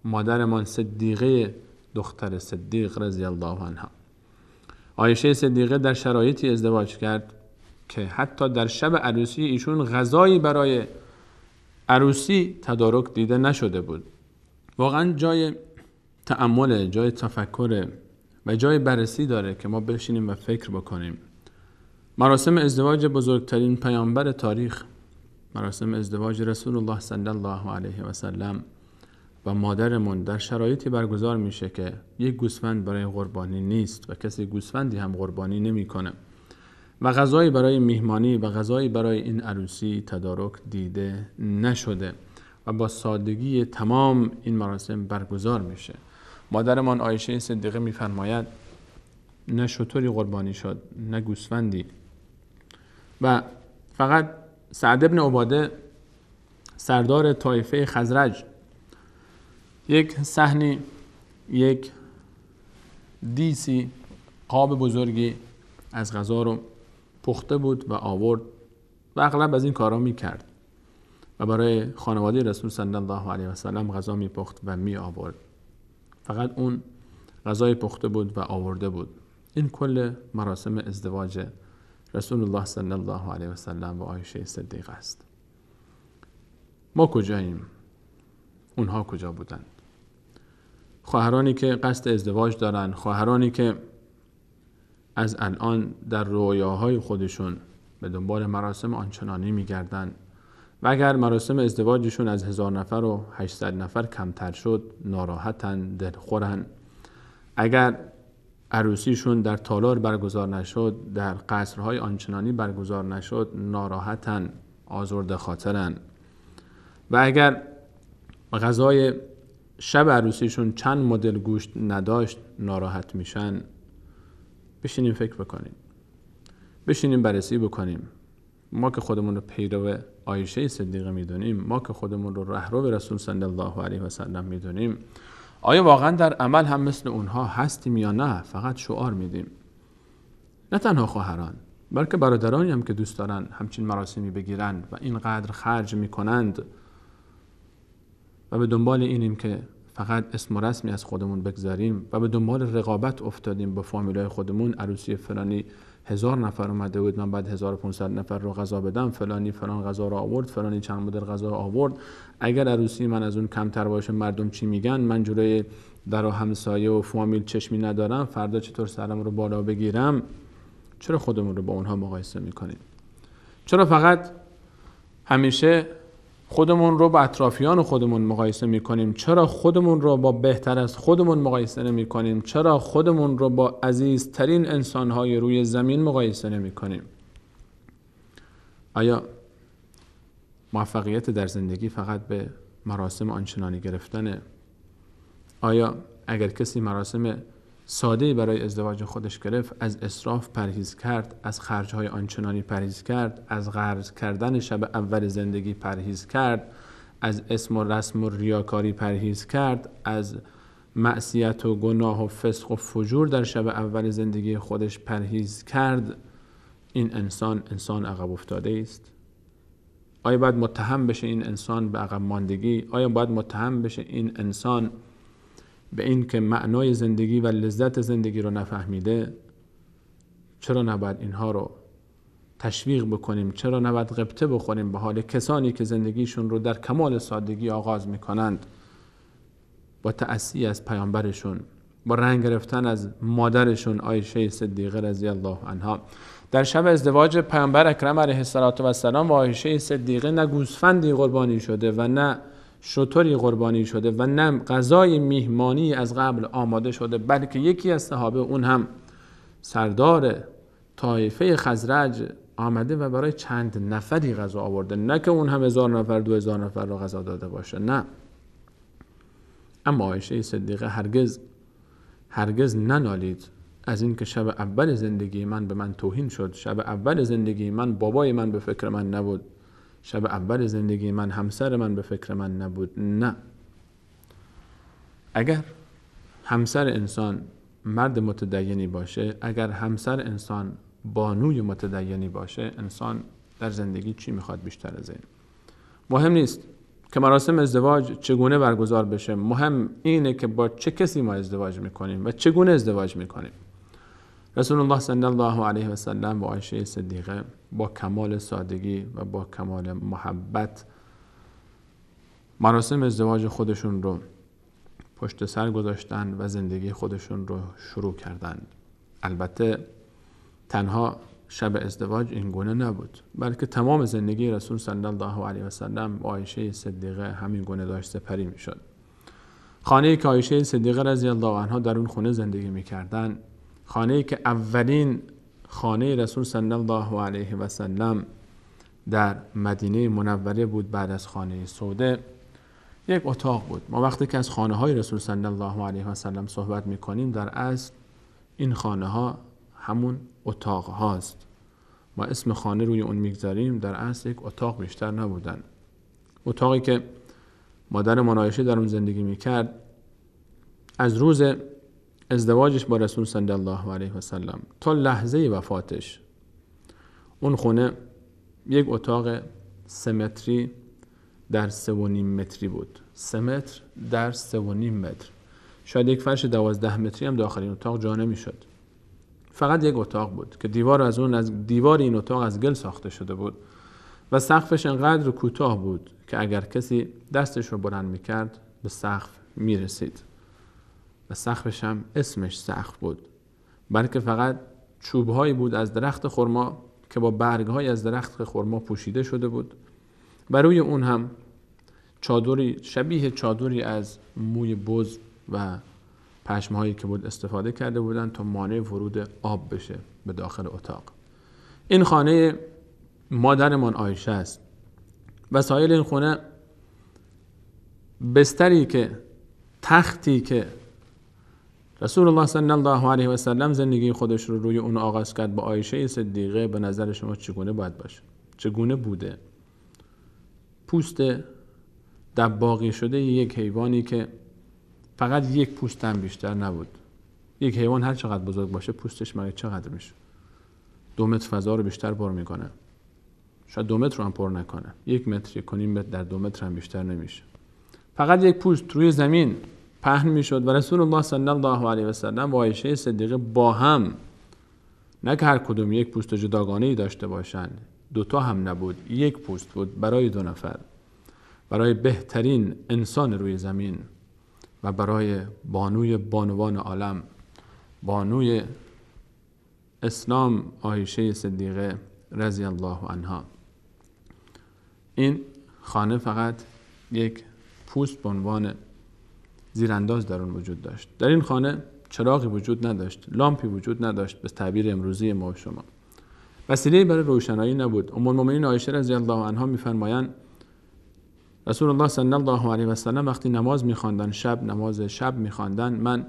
مادرمان صدیقه دختر صدیق رضی الله عنها. عایشه صدیقه در شرایطی ازدواج کرد که حتی در شب عروسی ایشون غذایی برای عروسی تدارک دیده نشده بود. واقعا جای تأمل، جای تفکر و جای بررسی داره که ما بشینیم و فکر بکنیم. مراسم ازدواج بزرگترین پیامبر تاریخ، مراسم ازدواج رسول الله صلی الله علیه و سلم و مادرمون در شرایطی برگزار میشه که یک گوسفند برای قربانی نیست و کسی گوسفندی هم قربانی نمیکنه و غذایی برای میهمانی و غذایی برای این عروسی تدارک دیده نشده و با سادگی تمام این مراسم برگزار میشه. مادرمان عایشه صدیقه میفرماید نه شتری قربانی شد نه گوسفندی و فقط سعد بن عباده سردار طایفه خزرج یک صحنی، یک دیسی، قاب بزرگی از غذا رو پخته بود و آورد و اغلب از این کارا میکرد و برای خانواده رسول صلی الله علیه و سلم غذا میپخت و می آورد. فقط اون غذای پخته بود و آورده بود. این کل مراسم ازدواج رسول الله صلی الله علیه و سلم و عایشه صدیقه است. ما کجاییم؟ اونها کجا بودند؟ خواهرانی که قصد ازدواج دارن، خواهرانی که از الان در رویاهای خودشون به دنبال مراسم آنچنانی میگردن و اگر مراسم ازدواجشون از 1000 نفر و 800 نفر کمتر شد ناراحتن، دلخورن. اگر عروسیشون در تالار برگزار نشد، در قصرهای آنچنانی برگزار نشد ناراحتن، آزرده خاطرن. و اگر غذای شب عروسیشون چند مدل گوشت نداشت ناراحت میشن. بشینیم فکر بکنیم، بشینیم بررسی بکنیم. ما که خودمون رو پیرو عایشه صدیقه میدونیم، ما که خودمون رو رهرو رسول صلی الله علیه و سلم میدونیم، آیا واقعا در عمل هم مثل اونها هستیم یا نه فقط شعار میدیم؟ نه تنها خواهران بلکه برادرانی هم که دوست دارن همچین مراسمی بگیرن و اینقدر خرج میکنند و به دنبال اینیم که فقط اسم و رسمی از خودمون بگذاریم و به دنبال رقابت افتادیم با فامیلای خودمون. عروسی فلانی 1000 نفر اومده بود، من بعد 1500 نفر رو غذا بدم، فلانی فلان غذا رو آورد، فلانی چند مدل غذا آورد. اگر عروسی من از اون کمتر باشه مردم چی میگن؟ من جلوی در و همسایه و فامیل چشمی ندارم، فردا چطور سرم رو بالا بگیرم؟ چرا خودمون رو با اونها مقایسه میکنیم؟ چرا فقط همیشه خودمون رو با اطرافیان خودمون مقایسه میکنیم؟ چرا خودمون رو با بهتر از خودمون مقایسه نمیکنیم؟ چرا خودمون رو با عزیزترین انسانهای روی زمین مقایسه نمیکنیم؟ آیا موفقیت در زندگی فقط به مراسم آنچنانی گرفتنه؟ آیا اگر کسی مراسم ساده‌ای برای ازدواج خودش گرفت، از اسراف پرهیز کرد، از خرج‌های آنچنانی پرهیز کرد، از خرج کردن شب اول زندگی پرهیز کرد از اسم و رسم و ریاکاری پرهیز کرد، از معصیت و گناه و فسق و فجور در شب اول زندگی خودش پرهیز کرد، این انسان عقب افتاده است؟ آیا باید متهم بشه این انسان به عقب ماندگی؟ آیا باید متهم بشه این انسان به این که معنای زندگی و لذت زندگی رو نفهمیده؟ چرا نباید اینها رو تشویق بکنیم؟ چرا نباید غبطه بخوریم به حال کسانی که زندگیشون رو در کمال سادگی آغاز میکنند، با تأسی از پیامبرشون، با رنگ گرفتن از مادرشون عایشه صدیقه رضی الله عنها؟ در شب ازدواج پیامبر اکرم علیه السلام و عایشه صدیقه نه گوسفندی قربانی شده و نه شتری قربانی شده و نه غذای میهمانی از قبل آماده شده، بلکه یکی از صحابه، اون هم سردار طایفه خزرج، آمده و برای چند نفری غذا آورده. نه که اون هم 1000 نفر 2000 نفر رو غذا داده باشه، نه. اما عایشه صدیقه هرگز ننالید از این که شب اول زندگی من به من توهین شد، شب اول زندگی من بابای من به فکر من نبود، شب اول زندگی من همسر من به فکر من نبود. نه. اگر همسر انسان مرد متدینی باشه، اگر همسر انسان بانوی متدینی باشه، انسان در زندگی چی میخواد بیشتر از این؟ مهم نیست که مراسم ازدواج چگونه برگزار بشه، مهم اینه که با چه کسی ما ازدواج میکنیم و چگونه ازدواج میکنیم. رسول الله صلی الله علیه و سلم و عایشه صدیقه با کمال سادگی و با کمال محبت مراسم ازدواج خودشون رو پشت سر گذاشتن و زندگی خودشون رو شروع کردند. البته تنها شب ازدواج این گونه نبود، بلکه تمام زندگی رسول صلی الله علیه و سلم و عایشه صدیقه همین گونه داشت سپری میشد. خانه‌ای که عایشه صدیقه رضی الله عنها در اون خونه زندگی میکردن، خانه‌ای که اولین خانه رسول صلی الله علیه و سلم در مدینه منوره بود بعد از خانه سوده، یک اتاق بود. ما وقتی که از خانه های رسول صلی الله علیه و سلم صحبت میکنیم، در اصل این خانه ها همون اتاق هاست. ما اسم خانه روی اون میگذاریم، در اصل یک اتاق بیشتر نبودن. اتاقی که مادر من عایشه در اون زندگی میکرد، از روز ازدواجش با رسول صلی الله علیه و سلم تا لحظه وفاتش، اون خونه یک اتاق 3 متری در 3.5 متری بود. 3 متر در 3.5 متر. شاید یک فرش 12 متری هم داخل این اتاق جا نمیشد. فقط یک اتاق بود که از دیوار این اتاق از گل ساخته شده بود و سقفش انقدر کوتاه بود که اگر کسی دستش رو بلند میکرد به سقف میرسید. و سقفش هم اسمش سقف بود، بلکه فقط چوبهایی بود از درخت خرما که با برگهای از درخت خرما پوشیده شده بود و روی اون هم چادری شبیه چادری از موی بز و پشمهایی که بود استفاده کرده بودند تا مانع ورود آب بشه به داخل اتاق. این خانه مادرمان عایشه است. وسایل این خونه بستری که تختی که رسول الله صلی الله علیه و سلم زندگی خودش رو روی اون آغاز کرد با عایشه صدیقه، به نظر شما چگونه باید باشه؟ چگونه بوده؟ پوست دباغی شده یک حیوانی که فقط یک پوست هم بیشتر نبود. یک حیوان هر چقدر بزرگ باشه پوستش مگه چقدر میشه؟ 2 متر فضا رو بیشتر پر میکنه. شاید 2 متر رو هم پر نکنه. 1 متر 1.5 متر در 2 متر هم بیشتر نمیشه. فقط یک پوست روی زمین پهن میشد و رسول الله صلی الله علیه و سلم و عایشه صدیقه با هم، نه که هر کدوم یک پوست جداگانه‌ای داشته باشند، 2 تا هم نبود، یک پوست بود برای 2 نفر، برای بهترین انسان روی زمین و برای بانوی بانوان عالم، بانوی اسلام عایشه صدیقه رضی الله عنها. این خانه فقط یک پوست به عنوان زیرانداز در اون وجود داشت. در این خانه چراغی وجود نداشت، لامپی وجود نداشت به تعبیر امروزی ما و شما. وسیله‌ای برای روشنایی نبود. ام المؤمنین عایشه رضی الله عنها می‌فرمایند رسول الله صلی الله علیه و سلم وقتی نماز می‌خواندن، نماز شب می‌خواندن، من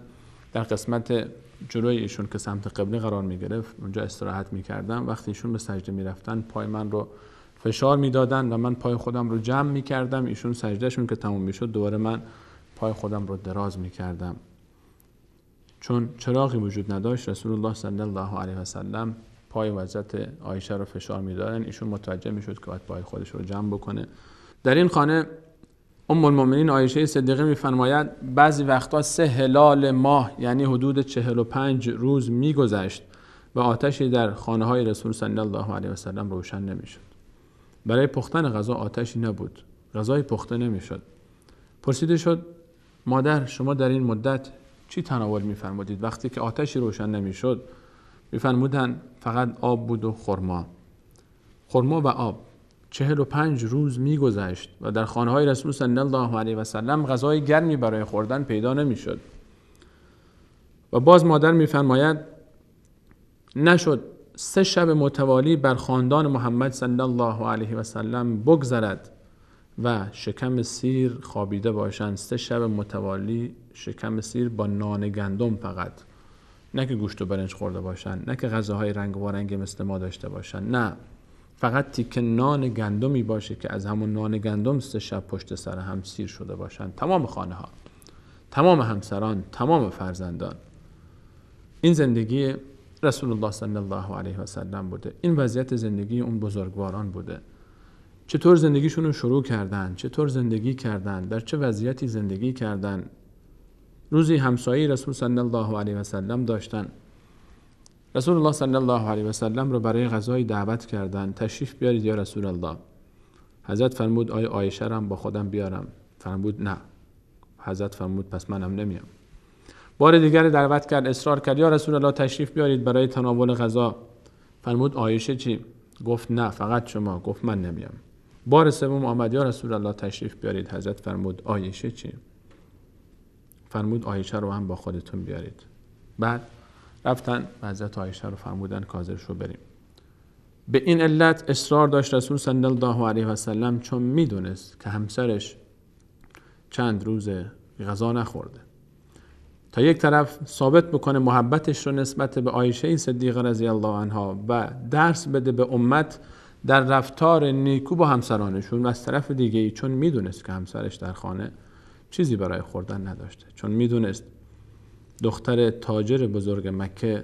در قسمت جلوی ایشون که سمت قبله قرار می‌گرفت اونجا استراحت می‌کردم. وقتی ایشون به سجده می‌رفتن پای من رو فشار میدادن و من پای خودم رو جمع میکردم. ایشون سجدهشون که تموم میشد دوباره من پای خودم رو دراز میکردم. چون چراغی وجود نداشت، رسول الله صلی الله علیه و سلم پای و حضرت عایشه رو فشار میدادن. ایشون متوجه میشد که باید پای خودش رو جمع بکنه. در این خانه ام المؤمنین عایشه صدیقه میفرماید بعضی وقتا 3 هلال ماه یعنی حدود 45 روز میگذشت و آتشی در خانه های رسول صلی الله علیه و سلم روشن نمیشد. برای پختن غذا آتشی نبود، غذای پخته نمیشد. پرسیده شد مادر شما در این مدت چی تناول میفرمودید؟ وقتی که آتشی روشن نمیشد میفرمودن فقط آب بود و خرما و آب. 45 روز میگذشت و در خانه های رسول صلی الله علیه و سلم غذای گرمی برای خوردن پیدا نمیشد. و باز مادر میفرماید نشد 3 شب متوالی بر خاندان محمد صلی الله علیه و سلم بگذرد و شکم سیر خوابیده باشند. 3 شب متوالی شکم سیر با نان گندم فقط، نه که گوشت و برنج خورده باشند، نه که غذاهای رنگ و رنگ مثل ما داشته باشند، نه، فقط تیکه نان گندمی باشه که از همون نان گندم 3 شب پشت سر هم سیر شده باشند. تمام خانه ها، تمام همسران، تمام فرزندان. این زندگی رسول الله صلی الله علیه و سلم بوده. این وضعیت زندگی اون بزرگواران بوده. چطور زندگیشون رو شروع کردن، چطور زندگی کردن، در چه وضعیتی زندگی کردن. روزی همسایه رسول صلی الله علیه و سلم داشتن. رسول الله صلی الله علیه و سلم رو برای غذای دعوت کردن. تشریف بیارید یا رسول الله. حضرت فرمود آیا عایشه رو با خودم بیارم؟ فرمود نه. حضرت فرمود پس منم نمیام. بار دیگر دعوت کرد، اصرار کرد یا رسول الله تشریف بیارید برای تناول غذا. فرمود عایشه چی؟ گفت نه فقط شما. گفت من نمیام. بار سوم آمد، یا رسول الله تشریف بیارید. حضرت فرمود عایشه چی؟ فرمود عایشه رو هم با خودتون بیارید. بعد رفتن و حضرت عایشه رو فرمودن که حاضر شو بریم. به این علت اصرار داشت رسول صلی الله علیه و سلم، چون میدونست که همسرش چند روز غذا نخورده، تا یک طرف ثابت بکنه محبتش رو نسبت به عایشه صدیقه رضی الله عنها و درس بده به امت در رفتار نیکو با همسرانشون. و از طرف دیگه چون میدونست که همسرش در خانه چیزی برای خوردن نداشته، چون میدونست دختر تاجر بزرگ مکه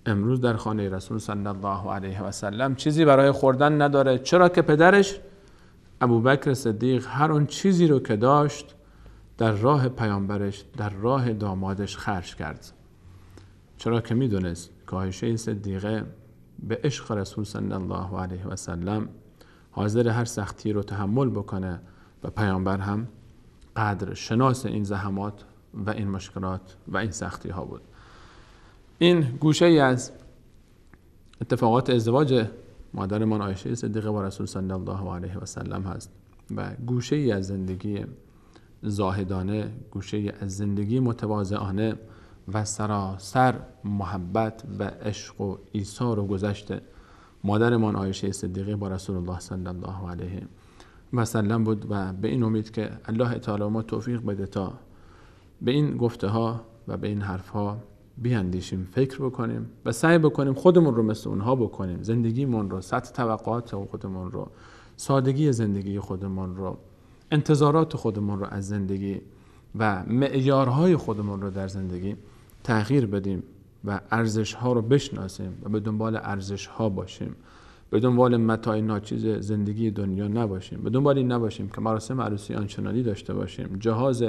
امروز در خانه رسول صلی الله علیه و سلم چیزی برای خوردن نداره. چرا که پدرش ابوبکر صدیق هر اون چیزی رو که داشت در راه پیامبرش، در راه دامادش خرج کرد. چرا که میدونست که عایشه صدیقه به عشق رسول صلی الله علیه و سلم حاضر هر سختی رو تحمل بکنه و پیامبر هم قدر شناس این زحمات و این مشکلات و این سختی ها بود. این گوشه ای از اتفاقات ازدواج مادرمان عایشه صدیقه با رسول صلی الله علیه و سلم هست و گوشه ای از زندگی زاهدانه، گوشه ای از زندگی متواضعانه و سراسر محبت و عشق و ایثار و گذشت مادرمان عایشه صدیقه با رسول الله صلی الله علیه و سلم بود. و به این امید که الله تعالی ما توفیق بده تا به این گفته ها و به این حرف ها بیاندیشیم، فکر بکنیم و سعی بکنیم خودمون رو مثل اونها بکنیم. زندگیمون رو، سطح توقعات خودمون رو، سادگی زندگی خودمون رو، انتظارات خودمون رو از زندگی و معیارهای خودمون رو در زندگی تغییر بدیم و ارزش ها رو بشناسیم و به دنبال ارزش ها باشیم. به دنبال متاع ناچیز زندگی دنیا نباشیم. به دنبال این نباشیم که مراسم عروسی آنچنانی داشته باشیم، جهاز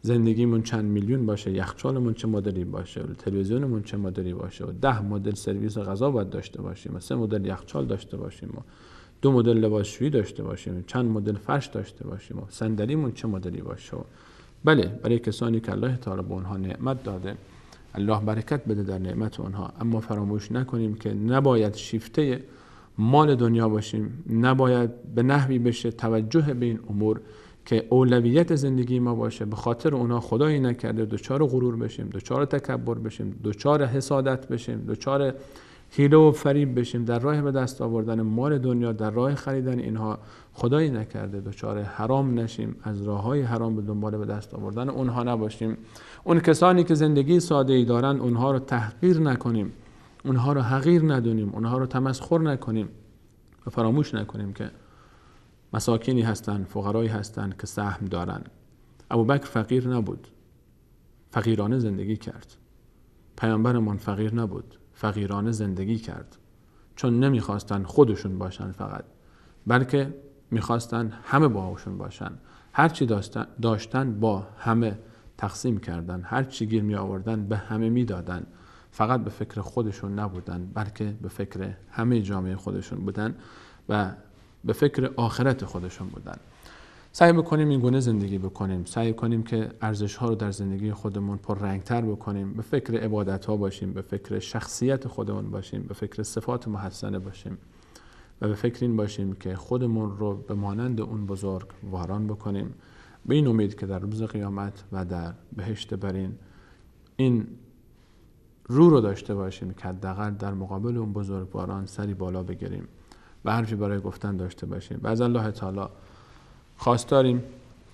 زندگیمون چند میلیون باشه، یخچالمون چه مدلی باشه، تلویزیونمون چه مدلی باشه و 10 مدل سرویس غذا باید داشته باشیم و 3 مدل یخچال داشته باشیم و 2 مدل لباسشویی داشته باشیم، چند مدل فرش داشته باشیم و صندلیمون چه مدلی باشه. بله، برای کسانی که الله تعالی به اونها نعمت داده، الله برکت بده در نعمت اونها، اما فراموش نکنیم که نباید شیفته مال دنیا باشیم، نباید به نحوی بشه توجه به این امور که اولویت زندگی ما باشه، به خاطر اونها خدایی نکرده دچار غرور بشیم، دچار تکبر بشیم، دچار حسادت بشیم، دچار حیله و فریب بشیم، در راه به دست آوردن مال دنیا، در راه خریدن اینها خدایی نکرده دچار حرام نشیم، از راههای حرام به دنبال به دست آوردن اونها نباشیم. اون کسانی که زندگی ساده ای دارن اونها رو تحقیر نکنیم، اونها رو حقیر ندونیم، اونها رو تمسخر نکنیم، و فراموش نکنیم که مساکینی هستند، فقرایی هستند که سهم دارن. ابوبکر فقیر نبود، فقیرانه زندگی کرد. پیامبرمان فقیر نبود، فقیرانه زندگی کرد، چون نمیخواستن خودشون باشن فقط، بلکه میخواستن همه باهاشون باشن. هرچی داشتن با همه تقسیم کردن، هرچی گیر می آوردن به همه میدادن. فقط به فکر خودشون نبودن، بلکه به فکر همه جامعه خودشون بودن و به فکر آخرت خودشون بودن. سعی بکنیم این گونه زندگی بکنیم، سعی کنیم که ارزش ها رو در زندگی خودمون پررنگتر بکنیم، به فکر عبادت ها باشیم، به فکر شخصیت خودمون باشیم، به فکر صفات محسنه باشیم و به فکر این باشیم که خودمون رو به مانند اون بزرگواران بکنیم، به این امید که در روز قیامت و در بهشت برین این رو داشته باشیم که حداقل در مقابل اون بزرگواران سری بالا بگیریم و حرفی برای گفتن داشته باشیم. و از الله تعالی خواستاریم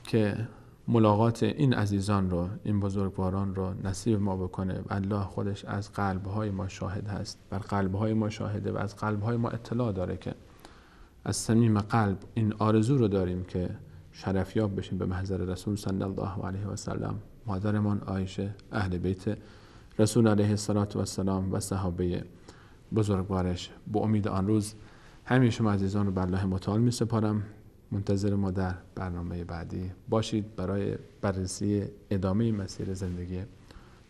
که ملاقات این عزیزان رو، این بزرگواران رو نصیب ما بکنه و الله خودش از قلب‌های ما شاهد هست، بر قلب‌های ما شاهده و از قلب‌های ما اطلاع داره که از صمیم قلب این آرزو رو داریم که شرفیاب بشیم به محضر رسول صلی الله علیه و سلم، مادرمان عایشه، اهل بیت رسول علیه السلام و صحابه بزرگوارش. با امید آن روز همه شما عزیزان رو به الله متعال می سپارم. منتظر ما در برنامه بعدی باشید برای بررسی ادامه مسیر زندگی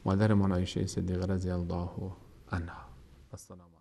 مادرمان عایشه صدیقه رضی الله عنها. السلام